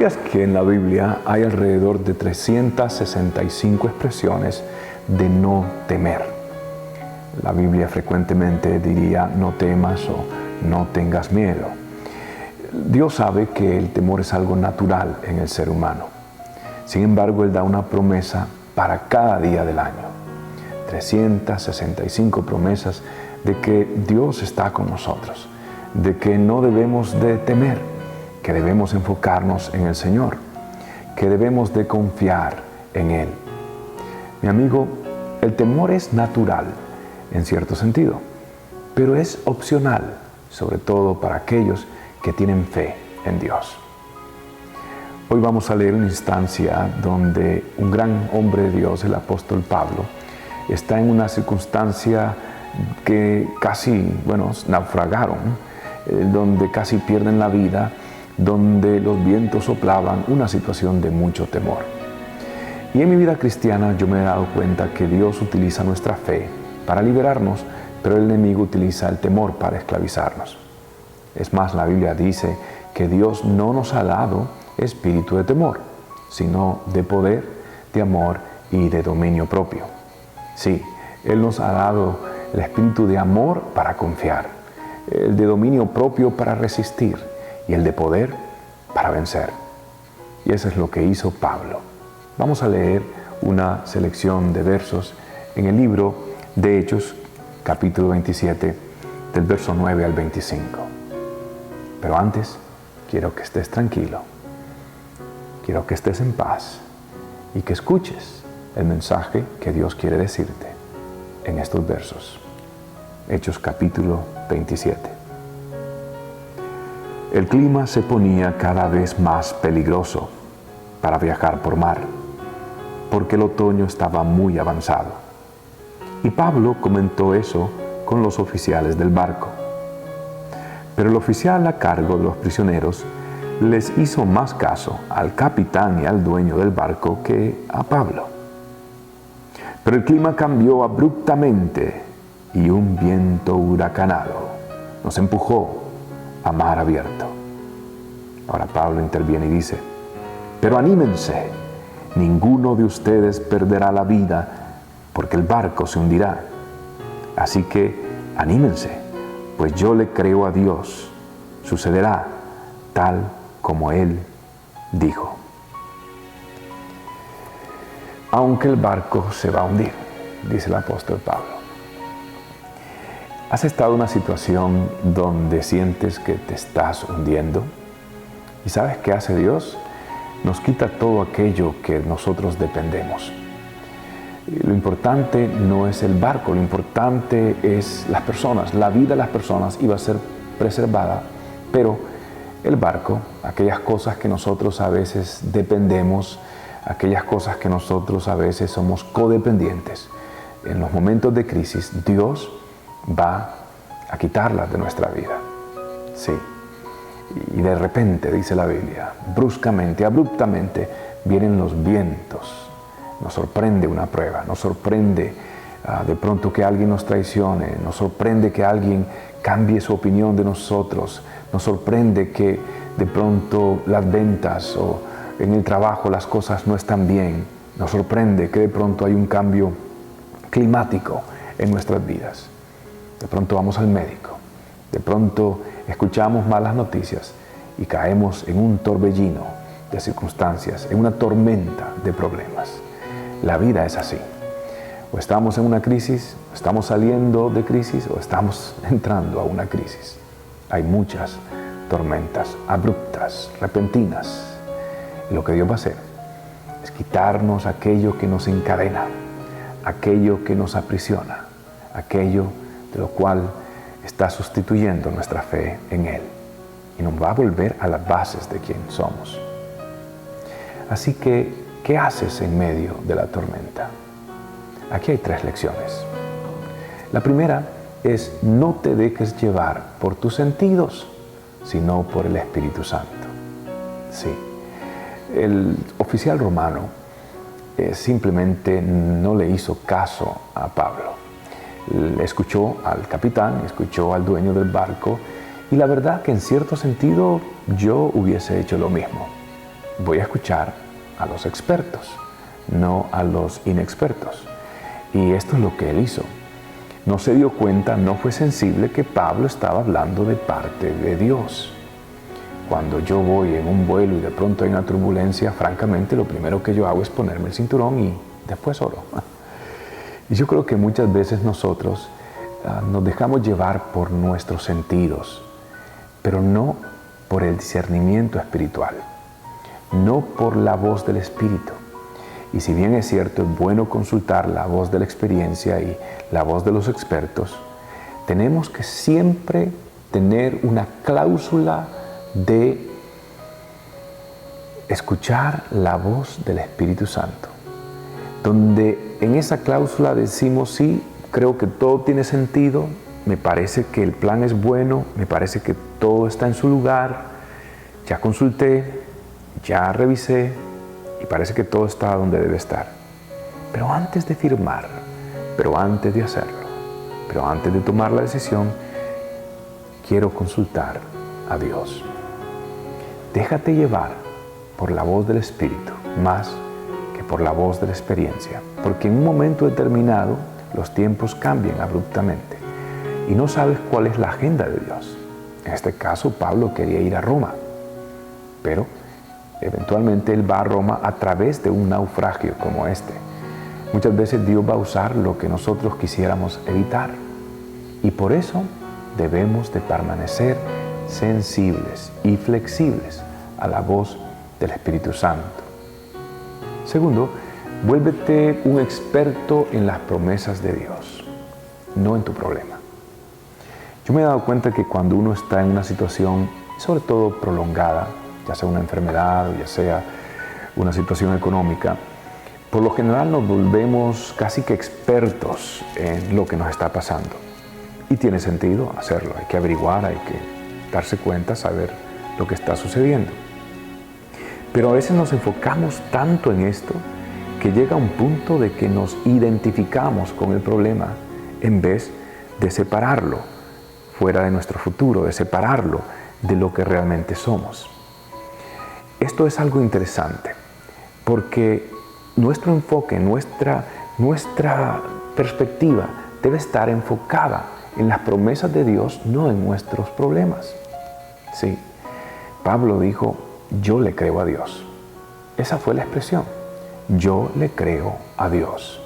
¿Sabías que en la Biblia hay alrededor de 365 expresiones de no temer? La Biblia frecuentemente diría no temas o no tengas miedo. Dios sabe que el temor es algo natural en el ser humano. Sin embargo, Él da una promesa para cada día del año. 365 promesas de que Dios está con nosotros, de que no debemos de temer, que debemos enfocarnos en el Señor, que debemos de confiar en Él. Mi amigo, el temor es natural en cierto sentido, pero es opcional, sobre todo para aquellos que tienen fe en Dios. Hoy vamos a leer una instancia donde un gran hombre de Dios, el apóstol Pablo, está en una circunstancia que casi, naufragaron, donde casi pierden la vida, donde los vientos soplaban, una situación de mucho temor. Y en mi vida cristiana yo me he dado cuenta que Dios utiliza nuestra fe para liberarnos, pero el enemigo utiliza el temor para esclavizarnos. Es más, la Biblia dice que Dios no nos ha dado espíritu de temor, sino de poder, de amor y de dominio propio. Sí, Él nos ha dado el espíritu de amor para confiar, el de dominio propio para resistir y el de poder para vencer. Y eso es lo que hizo Pablo. Vamos a leer una selección de versos en el libro de Hechos, capítulo 27, del verso 9 al 25. Pero antes, quiero que estés tranquilo, quiero que estés en paz y que escuches el mensaje que Dios quiere decirte en estos versos. Hechos capítulo 27. El clima se ponía cada vez más peligroso para viajar por mar, porque el otoño estaba muy avanzado. Y Pablo comentó eso con los oficiales del barco. Pero el oficial a cargo de los prisioneros les hizo más caso al capitán y al dueño del barco que a Pablo. Pero el clima cambió abruptamente y un viento huracanado nos empujó a mar abierto. Ahora Pablo interviene y dice: pero anímense, ninguno de ustedes perderá la vida, porque el barco se hundirá. Así que anímense, pues yo le creo a Dios, sucederá tal como Él dijo. Aunque el barco se va a hundir, dice el apóstol Pablo. ¿Has estado en una situación donde sientes que te estás hundiendo? ¿Y sabes qué hace Dios? Nos quita todo aquello que nosotros dependemos. Lo importante no es el barco, lo importante es las personas. La vida de las personas iba a ser preservada, pero el barco, aquellas cosas que nosotros a veces dependemos, aquellas cosas que nosotros a veces somos codependientes, en los momentos de crisis, Dios va a quitarlas de nuestra vida. Sí. Y de repente, dice la Biblia, bruscamente, abruptamente, vienen los vientos. Nos sorprende una prueba, nos sorprende de pronto que alguien nos traicione, nos sorprende que alguien cambie su opinión de nosotros, nos sorprende que de pronto las ventas o en el trabajo las cosas no están bien, nos sorprende que de pronto hay un cambio climático en nuestras vidas. De pronto vamos al médico, de pronto escuchamos malas noticias y caemos en un torbellino de circunstancias, en una tormenta de problemas. La vida es así. O estamos en una crisis, o estamos saliendo de crisis, o estamos entrando a una crisis. Hay muchas tormentas abruptas, repentinas. Y lo que Dios va a hacer es quitarnos aquello que nos encadena, aquello que nos aprisiona, aquello de lo cual está sustituyendo nuestra fe en Él y nos va a volver a las bases de quien somos. Así que, ¿qué haces en medio de la tormenta? Aquí hay 3 lecciones. La primera es: no te dejes llevar por tus sentidos, sino por el Espíritu Santo. Sí, el oficial romano simplemente no le hizo caso a Pablo. Escuchó al capitán, escuchó al dueño del barco, y la verdad que en cierto sentido yo hubiese hecho lo mismo. voy a escuchar a los expertos, no a los inexpertos. Y esto es lo que él hizo. No se dio cuenta, no fue sensible que Pablo estaba hablando de parte de Dios. Cuando yo voy en un vuelo y de pronto hay una turbulencia, francamente lo primero que yo hago es ponerme el cinturón y después oro. Y yo creo que muchas veces nosotros nos dejamos llevar por nuestros sentidos, pero no por el discernimiento espiritual, no por la voz del Espíritu. Y si bien es cierto, es bueno consultar la voz de la experiencia y la voz de los expertos, tenemos que siempre tener una cláusula de escuchar la voz del Espíritu Santo, donde en esa cláusula decimos, sí, creo que todo tiene sentido, me parece que el plan es bueno, me parece que todo está en su lugar, ya consulté, ya revisé, y parece que todo está donde debe estar. Pero antes de firmar, pero antes de hacerlo, pero antes de tomar la decisión, quiero consultar a Dios. Déjate llevar por la voz del Espíritu, más que por la voz de la experiencia, porque en un momento determinado los tiempos cambian abruptamente y no sabes cuál es la agenda de Dios. En este caso, Pablo quería ir a Roma, pero eventualmente él va a Roma a través de un naufragio como este. Muchas veces Dios va a usar lo que nosotros quisiéramos evitar. Y por eso debemos de permanecer sensibles y flexibles a la voz del Espíritu Santo. Segundo, vuélvete un experto en las promesas de Dios, no en tu problema. Yo me he dado cuenta que cuando uno está en una situación, sobre todo prolongada, ya sea una enfermedad o ya sea una situación económica, por lo general nos volvemos casi que expertos en lo que nos está pasando. Y tiene sentido hacerlo, hay que averiguar, hay que darse cuenta, saber lo que está sucediendo. Pero a veces nos enfocamos tanto en esto que llega un punto de que nos identificamos con el problema en vez de separarlo fuera de nuestro futuro, de separarlo de lo que realmente somos. Esto es algo interesante, porque nuestro enfoque, nuestra perspectiva debe estar enfocada en las promesas de Dios, no en nuestros problemas. Sí, Pablo dijo, yo le creo a Dios. Esa fue la expresión, yo le creo a Dios.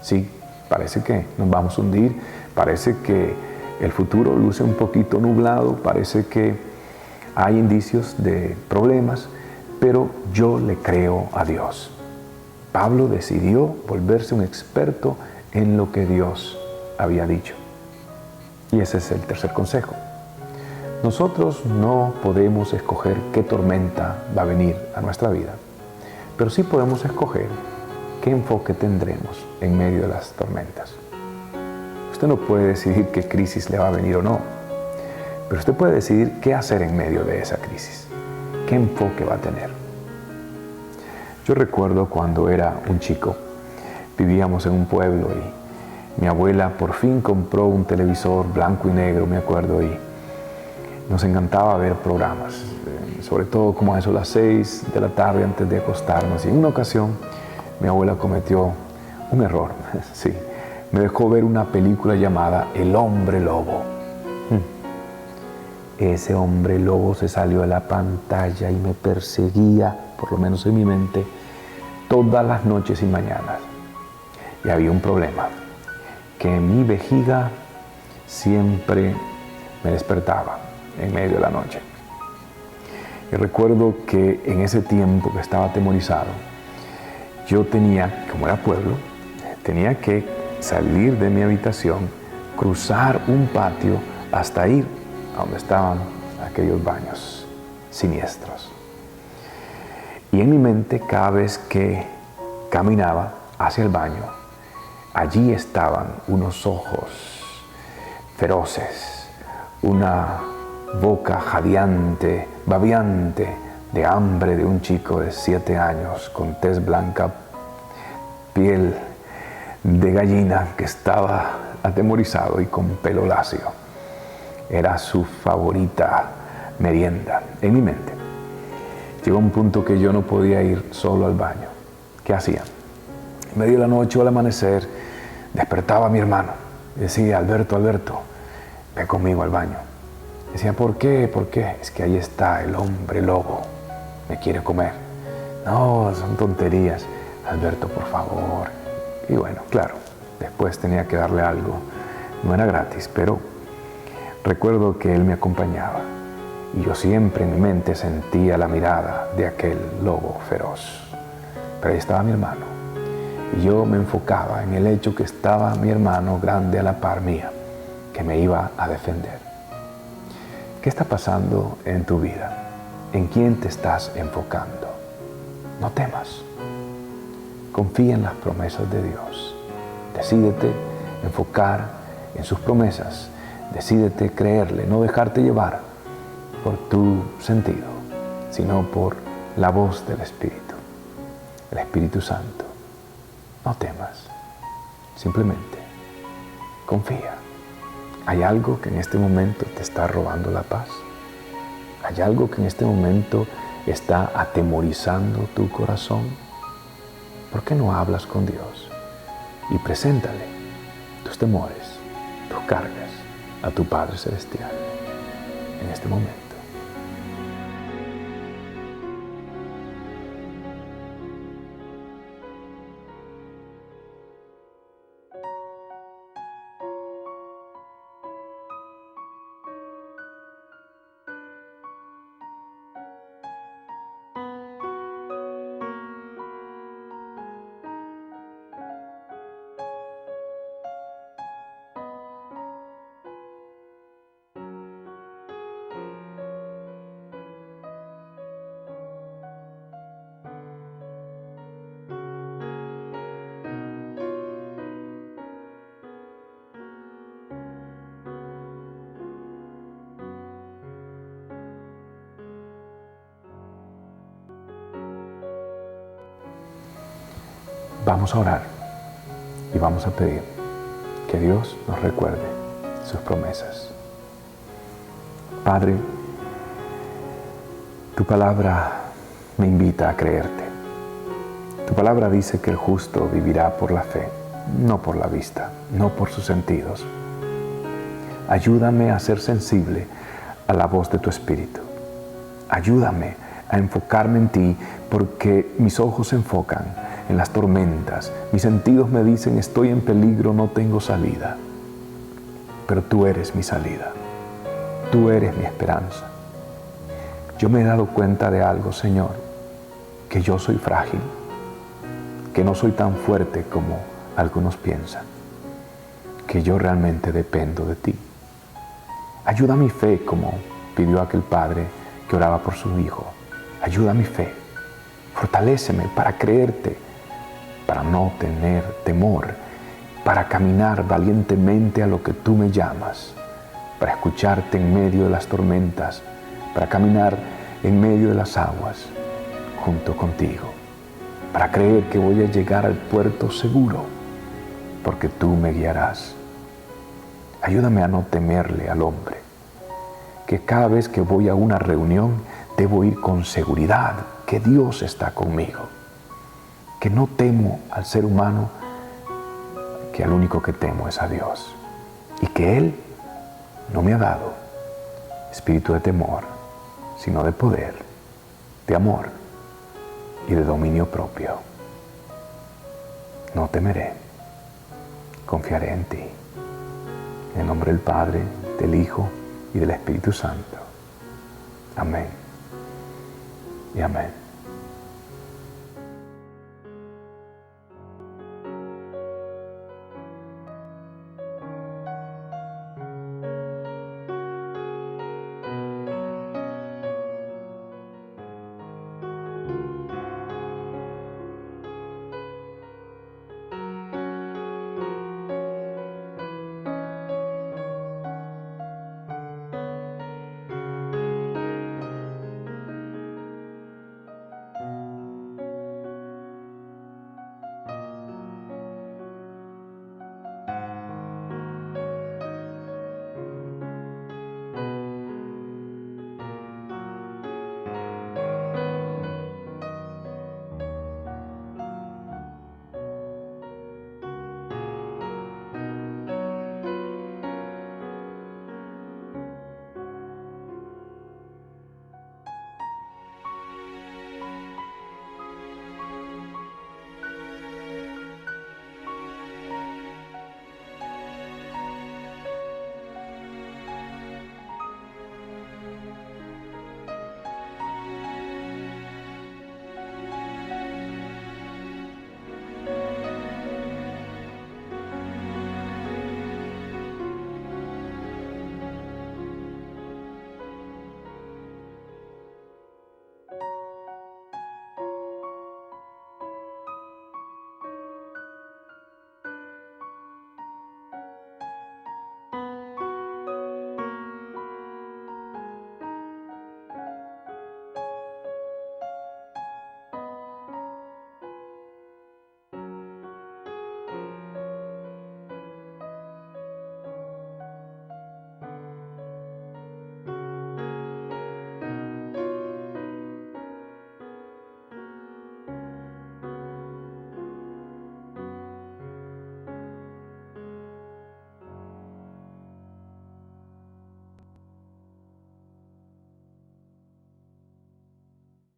Sí, parece que nos vamos a hundir, parece que el futuro luce un poquito nublado, parece que hay indicios de problemas, pero yo le creo a Dios. Pablo decidió volverse un experto en lo que Dios había dicho. Y ese es el tercer consejo. Nosotros no podemos escoger qué tormenta va a venir a nuestra vida, pero sí podemos escoger qué enfoque tendremos en medio de las tormentas. Usted no puede decidir qué crisis le va a venir o no, pero usted puede decidir qué hacer en medio de esa crisis, qué enfoque va a tener. Yo recuerdo cuando era un chico, vivíamos en un pueblo y mi abuela por fin compró un televisor blanco y negro, me acuerdo, y nos encantaba ver programas, sobre todo como a eso las 6 de la tarde antes de acostarnos. Y en una ocasión mi abuela cometió un error, sí, me dejó ver una película llamada El Hombre Lobo. Ese hombre lobo se salió de la pantalla y me perseguía, por lo menos en mi mente, todas las noches y mañanas. Y había un problema, que mi vejiga siempre me despertaba en medio de la noche. Y recuerdo que en ese tiempo que estaba atemorizado, yo tenía, como era pueblo, tenía que salir de mi habitación, cruzar un patio hasta ir a donde estaban aquellos baños siniestros. Y en mi mente, cada vez que caminaba hacia el baño, allí estaban unos ojos feroces, una boca jadeante, babeante de hambre de un chico de 7 años con tez blanca, piel de gallina, que estaba atemorizado y con pelo lacio. Era su favorita merienda en mi mente. Llegó un punto que yo no podía ir solo al baño. ¿Qué hacía? En medio de la noche o al amanecer, despertaba a mi hermano. Decía, Alberto, ven conmigo al baño. Decía, ¿por qué? ¿Por qué? Es que ahí está el hombre lobo. Me quiere comer. No, son tonterías. Alberto, por favor. Y bueno, claro, después tenía que darle algo. No era gratis, pero recuerdo que él me acompañaba. Y yo siempre en mi mente sentía la mirada de aquel lobo feroz. Pero ahí estaba mi hermano. Y yo me enfocaba en el hecho que estaba mi hermano grande a la par mía, que me iba a defender. ¿Qué está pasando en tu vida? ¿En quién te estás enfocando? No temas. Confía en las promesas de Dios. Decídete enfocar en sus promesas. Decídete creerle, no dejarte llevar por tu sentido, sino por la voz del Espíritu, el Espíritu Santo. No temas, simplemente confía. ¿Hay algo que en este momento te está robando la paz? ¿Hay algo que en este momento está atemorizando tu corazón? ¿Por qué no hablas con Dios y preséntale tus temores, tus cargas a tu Padre Celestial en este momento? Vamos a orar y vamos a pedir que Dios nos recuerde sus promesas. Padre, tu palabra me invita a creerte. Tu palabra dice que el justo vivirá por la fe, no por la vista, no por sus sentidos. Ayúdame a ser sensible a la voz de tu Espíritu. Ayúdame a enfocarme en ti, porque mis ojos se enfocan en las tormentas. Mis sentidos me dicen, estoy en peligro, no tengo salida. Pero tú eres mi salida. Tú eres mi esperanza. Yo me he dado cuenta de algo, Señor, que yo soy frágil, que no soy tan fuerte como algunos piensan, que yo realmente dependo de ti. Ayuda mi fe, como pidió aquel padre que oraba por su hijo. Ayuda mi fe. Fortaléceme para creerte, para no tener temor, para caminar valientemente a lo que tú me llamas, para escucharte en medio de las tormentas, para caminar en medio de las aguas junto contigo, para creer que voy a llegar al puerto seguro, porque tú me guiarás. Ayúdame a no temerle al hombre, que cada vez que voy a una reunión debo ir con seguridad que Dios está conmigo, que no temo al ser humano, que al único que temo es a Dios, y que Él no me ha dado espíritu de temor, sino de poder, de amor y de dominio propio. No temeré, confiaré en ti. En el nombre del Padre, del Hijo y del Espíritu Santo. Amén y amén.